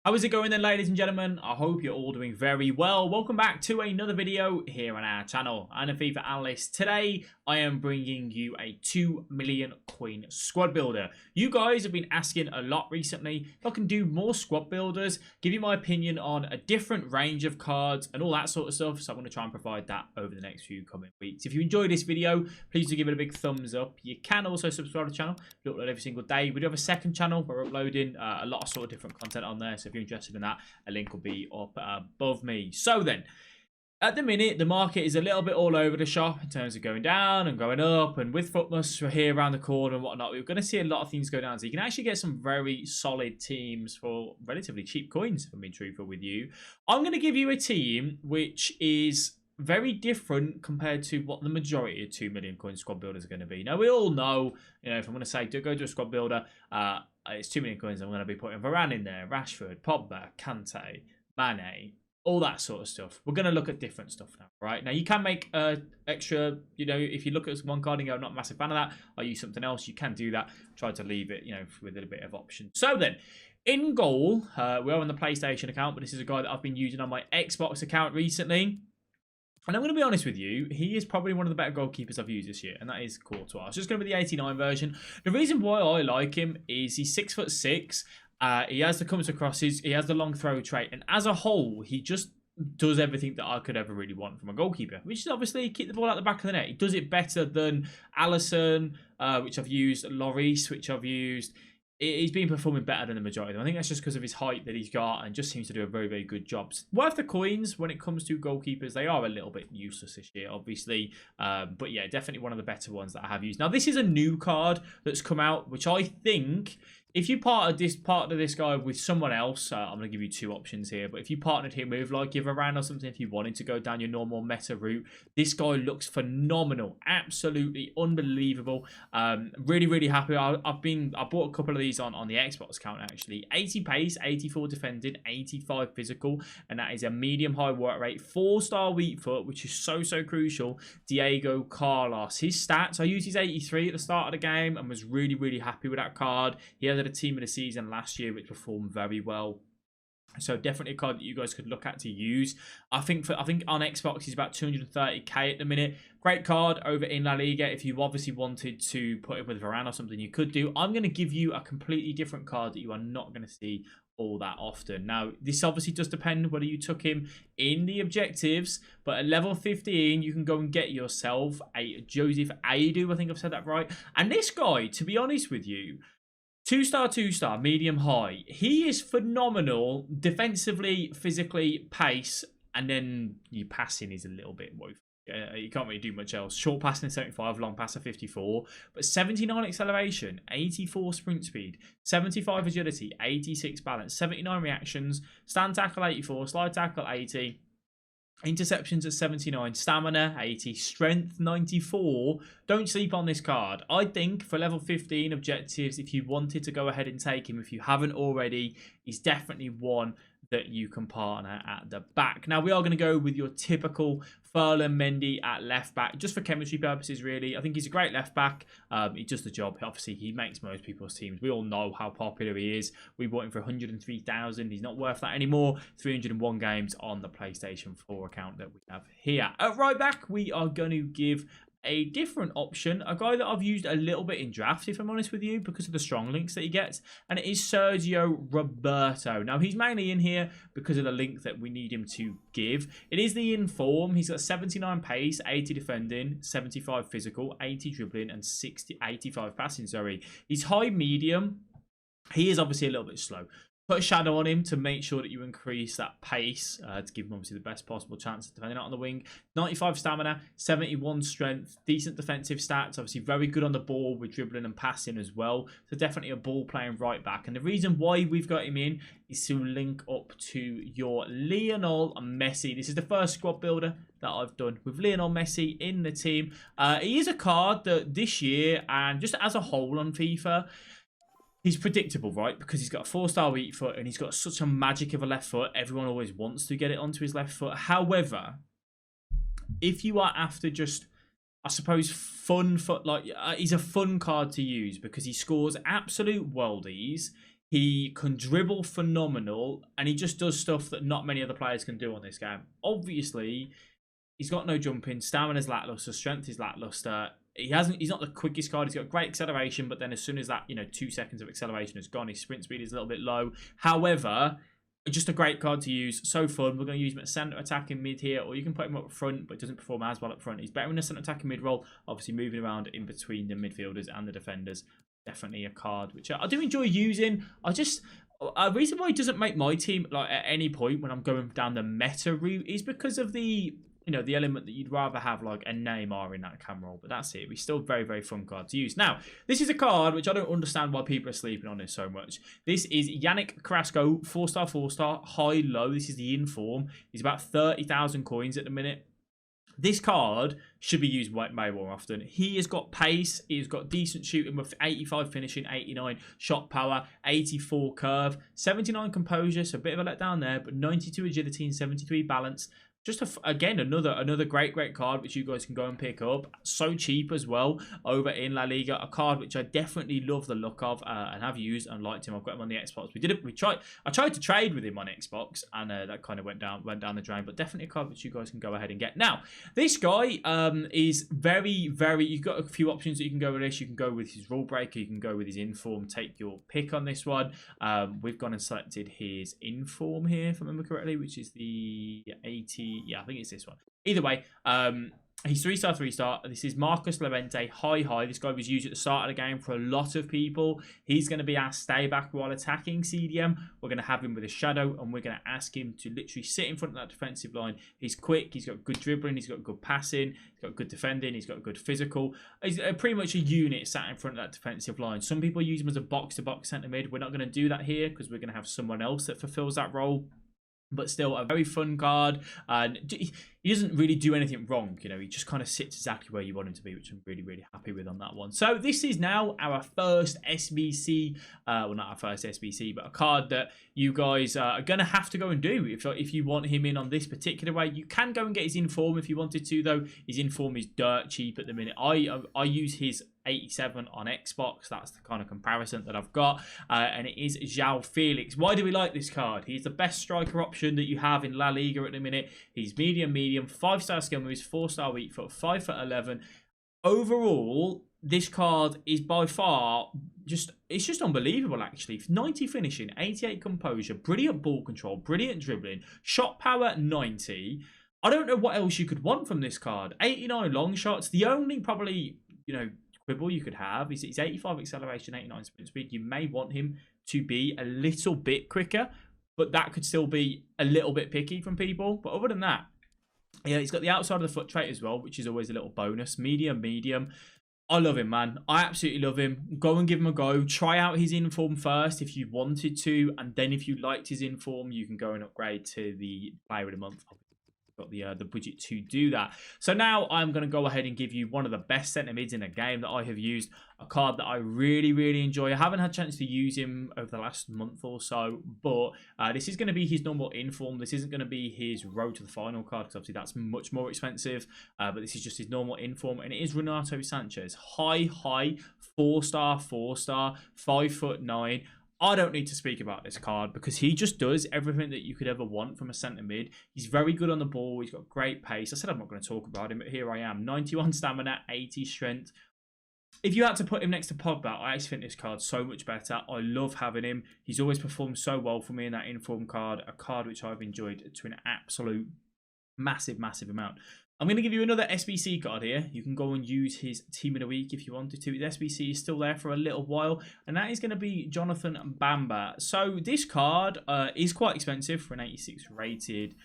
How is it going then, ladies and gentlemen? I hope you're all doing very well. Welcome back to another video here on our channel. I'm a FIFA Analyst. Today, I am bringing you a 2 million coin squad builder. You guys have been asking a lot recently if I can do more squad builders, give you my opinion on a different range of cards and all that sort of stuff. So I'm going to try and provide that over the next few coming weeks. If you enjoyed this video, please do give it a big thumbs up. You can also subscribe to the channel. We upload every single day. We do have a second channel. We're uploading a lot of sort of different content on there. So if you're interested in that, a link will be up above me. So then, at the minute, the market is a little bit all over the shop in terms of going down and going up. And with FUT here around the corner and whatnot, we're going to see a lot of things go down. So you can actually get some very solid teams for relatively cheap coins, if I'm being truthful with you. I'm going to give you a team which is very different compared to what the majority of 2 million coin squad builders are going to be. Now, we all know, you know, if I'm going to say, go to a squad builder, it's 2 million coins. I'm going to be putting Varane in there, Rashford, Pogba, Kante, Mane, all that sort of stuff. We're going to look at different stuff now, right? Now, you can make extra, you know, if you look at one card and go, I'm not a massive fan of that, I'll use something else. You can do that. Try to leave it, you know, with a bit of option. So then, in goal, we're on the PlayStation account, but this is a guy that I've been using on my Xbox account recently. And I'm going to be honest with you, he is probably one of the better goalkeepers I've used this year, and that is Courtois. It's just going to be the 89 version. The reason why I like him is he's 6'6". He has the comes across, he has the long throw trait, and as a whole, he just does everything that I could ever really want from a goalkeeper, which is obviously keep the ball out the back of the net. He does it better than Alisson, which I've used, Lloris, which I've used. He's been performing better than the majority of them. I think that's just because of his height that he's got and just seems to do a very, very good job. Worth the coins when it comes to goalkeepers. They are a little bit useless this year, obviously. But yeah, definitely one of the better ones that I have used. Now, this is a new card that's come out, which I think if you partner this guy with someone else, I'm going to give you two options here. But if you partnered him with like your Varane or something, if you wanted to go down your normal meta route, this guy looks phenomenal. Absolutely unbelievable. Really, really happy. I bought a couple of these on the Xbox account actually. 80 pace, 84 defending, 85 physical, and that is a medium high work rate. 4-star weak foot, which is so crucial. Diego Carlos. His stats, I used his 83 at the start of the game and was really, really happy with that card. He had a team of the season last year which performed very well. So definitely a card that you guys could look at to use. I think on Xbox he's about 230k at the minute. Great card over in La Liga. If you obviously wanted to put it with Varane or something, you could do. I'm going to give you a completely different card that you are not going to see all that often. Now, this obviously does depend whether you took him in the objectives, but at level 15, you can go and get yourself a Joseph Adu. I think I've said that right. And this guy, to be honest with you, 2-star, medium high. He is phenomenal defensively, physically, pace, and then your passing is a little bit woeful. You can't really do much else. Short passing 75, long passer 54, but 79 acceleration, 84 sprint speed, 75 agility, 86 balance, 79 reactions, stand tackle 84, slide tackle 80. Interceptions at 79, stamina 80, strength 94. Don't sleep on this card. I think for level 15 objectives, if you wanted to go ahead and take him, if you haven't already, he's definitely one that you can partner at the back. Now, we are going to go with your typical Ferland Mendy at left back, just for chemistry purposes, really. I think he's a great left back. He does the job. Obviously, he makes most people's teams. We all know how popular he is. We bought him for 103,000. He's not worth that anymore. 301 games on the PlayStation 4 account that we have here. At right back, we are going to give a different option, a guy that I've used a little bit in draft, if I'm honest with you, because of the strong links that he gets, and it is Sergio Roberto. Now, he's mainly in here because of the link that we need him to give. It is the inform. He's got 79 pace, 80 defending, 75 physical, 80 dribbling, and 85 passing, sorry. He's high medium. He is obviously a little bit slow. Put a shadow on him to make sure that you increase that pace to give him obviously the best possible chance of defending out on the wing. 95 stamina, 71 strength, decent defensive stats. Obviously very good on the ball with dribbling and passing as well. So definitely a ball playing right back. And the reason why we've got him in is to link up to your Lionel Messi. This is the first squad builder that I've done with Lionel Messi in the team. He is a card that this year and just as a whole on FIFA, he's predictable, right? Because he's got a 4-star weak foot and he's got such a magic of a left foot. Everyone always wants to get it onto his left foot. However, if you are after just, I suppose, fun foot, like he's a fun card to use because he scores absolute worldies. He can dribble phenomenal, and he just does stuff that not many other players can do on this game. Obviously, he's got no jumping, stamina's lackluster, strength is lackluster. He's not the quickest card. He's got great acceleration, but then as soon as that 2 seconds of acceleration is gone, his sprint speed is a little bit low. However, just a great card to use. So fun. We're going to use him at centre attacking mid here, or you can put him up front, but it doesn't perform as well up front. He's better in the centre attacking mid role, obviously moving around in between the midfielders and the defenders. Definitely a card which I do enjoy using. A reason why he doesn't make my team like at any point when I'm going down the meta route is because of the the element that you'd rather have like a Neymar in that cam role, but that's it. He's still a very, very fun card to use. Now, this is a card which I don't understand why people are sleeping on this so much. This is Yannick Carrasco, 4-star, 4-star, high-low. This is the inform. He's about 30,000 coins at the minute. This card should be used way more often. He has got pace. He's got decent shooting with 85 finishing, 89 shot power, 84 curve, 79 composure, so a bit of a letdown there, but 92 agility and 73 balance. Just again another great card which you guys can go and pick up. So cheap as well over in La Liga. A card which I definitely love the look of and have used and liked him. I've got him on the Xbox. I tried to trade with him on Xbox and that kind of went down the drain. But definitely a card which you guys can go ahead and get. Now this guy is very. You've got a few options that you can go with this. You can go with his rule breaker. You can go with his inform. Take your pick on this one. We've gone and selected his inform here, if I remember correctly, which is the 80. Yeah, I think it's this one. Either way, he's 3-star, 3-star. This is Marcus Llorente, high. This guy was used at the start of the game for a lot of people. He's going to be our stay back while attacking CDM. We're going to have him with a shadow, and we're going to ask him to literally sit in front of that defensive line. He's quick. He's got good dribbling. He's got good passing. He's got good defending. He's got good physical. He's pretty much a unit sat in front of that defensive line. Some people use him as a box-to-box centre mid. We're not going to do that here because we're going to have someone else that fulfills that role. But still a very fun card. He doesn't really do anything wrong. He just kind of sits exactly where you want him to be, which I'm really happy with on that one. So this is now our first SBC. Well, not our first SBC, but a card that you guys are going to have to go and do. If you want him in on this particular way, you can go and get his inform if you wanted to, though. His inform is dirt cheap at the minute. I use his 87 on Xbox. That's the kind of comparison that I've got, and it is Felix. Why do we like this card? He's the best striker option that you have in La Liga at the minute. He's medium, 5-star skill moves, 4-star weak foot, 5'11". Overall, this card is by far it's just unbelievable actually. 90 finishing, 88 composure, brilliant ball control, brilliant dribbling, shot power 90. I don't know what else you could want from this card. 89 long shots. The only probably quibble you could have is 85 acceleration, 89 sprint speed. You may want him to be a little bit quicker, but that could still be a little bit picky from people. But other than that, yeah, he's got the outside of the foot trait as well, which is always a little bonus. Medium. I love him, man. I absolutely love him. Go and give him a go. Try out his inform first if you wanted to, and then if you liked his inform, you can go and upgrade to the player of the month. Got the budget to do that. So now I'm going to go ahead and give you one of the best centre mids in the game that I have used. A card that I really enjoy. I haven't had a chance to use him over the last month or so, but this is going to be his normal inform. This isn't going to be his road to the final card because obviously that's much more expensive, but this is just his normal inform, and it is Renato Sanchez. High, 4-star, 5'9". I don't need to speak about this card because he just does everything that you could ever want from a centre mid. He's very good on the ball. He's got great pace. I said I'm not going to talk about him, but here I am. 91 stamina, 80 strength. If you had to put him next to Pogba, I actually think this card's so much better. I love having him. He's always performed so well for me in that inform card. A card which I've enjoyed to an absolute massive amount. I'm going to give you another SBC card here. You can go and use his team of the week if you wanted to. His SBC is still there for a little while, and that is going to be Jonathan Bamba. So this card is quite expensive for an 86 rated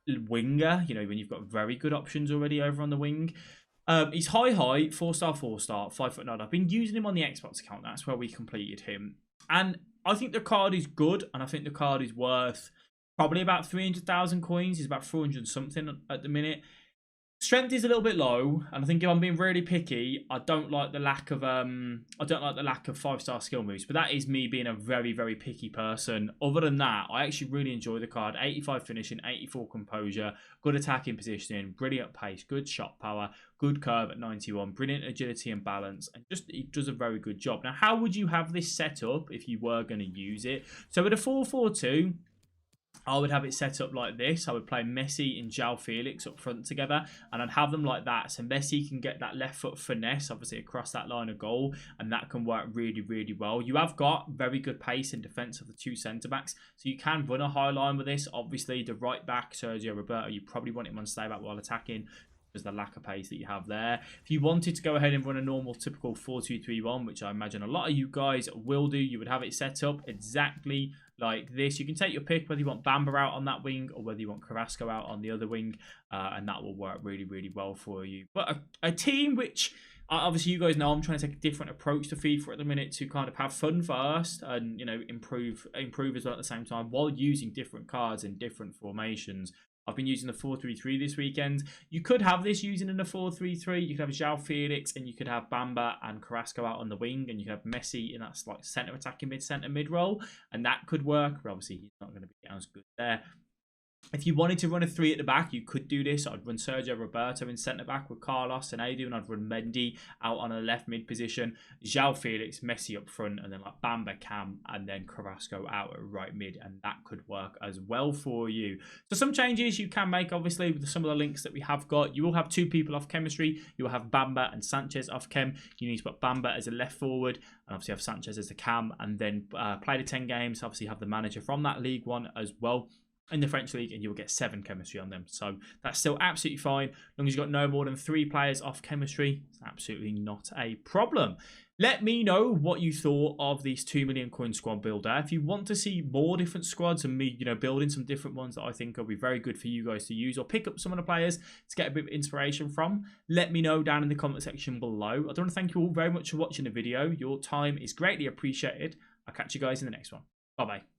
winger, when you've got very good options already over on the wing. He's high, 4-star, 5'9". I've been using him on the Xbox account. That's where we completed him. And I think the card is good, and I think the card is worth probably about 300,000 coins. He's about 400 something at the minute. Strength is a little bit low, and I think if I'm being really picky, I don't like the lack of 5-star skill moves. But that is me being a very, very picky person. Other than that, I actually really enjoy the card. 85 finishing, 84 composure, good attacking positioning, brilliant pace, good shot power, good curve at 91, brilliant agility and balance, and just it does a very good job. Now, how would you have this set up if you were going to use it? So with a 4-4-2. I would have it set up like this. I would play Messi and João Felix up front together, and I'd have them like that. So Messi can get that left foot finesse, obviously, across that line of goal, and that can work really, really well. You have got very good pace in defence of the two centre-backs, so you can run a high line with this. Obviously, the right back, Sergio Roberto, you probably want him on stay back while attacking, because the lack of pace that you have there. If you wanted to go ahead and run a normal typical 4-2-3-1, which I imagine a lot of you guys will do, you would have it set up exactly like this. You can take your pick whether you want Bamba out on that wing or whether you want Carrasco out on the other wing, and that will work really, really well for you. But a team which, obviously you guys know I'm trying to take a different approach to FIFA at the minute to kind of have fun first and, you know, improve as well at the same time while using different cards in different formations. I've been using the 4-3-3 this weekend. You could have this using in a 4-3-3. You could have João Felix and you could have Bamba and Carrasco out on the wing, and you could have Messi in that like centre attacking mid role, and that could work. But obviously he's not going to be as good there. If you wanted to run a 3 at the back, you could do this. I'd run Sergio Roberto in centre-back with Carlos and Adu, and I'd run Mendy out on a left mid position, João Felix, Messi up front, and then like Bamba, Cam, and then Carrasco out at right mid, and that could work as well for you. So some changes you can make, obviously, with some of the links that we have got. You will have 2 people off chemistry. You will have Bamba and Sanchez off chem. You need to put Bamba as a left forward, and obviously have Sanchez as a cam, and then play the 10 games. Obviously have the manager from that League One as well in the French league, and you'll get 7 chemistry on them. So that's still absolutely fine. As long as you've got no more than 3 players off chemistry, it's absolutely not a problem. Let me know what you thought of this 2 million coin squad builder. If you want to see more different squads and me, you know, building some different ones that I think will be very good for you guys to use, or pick up some of the players to get a bit of inspiration from, let me know down in the comment section below. I want to thank you all very much for watching the video. Your time is greatly appreciated. I'll catch you guys in the next one. Bye-bye.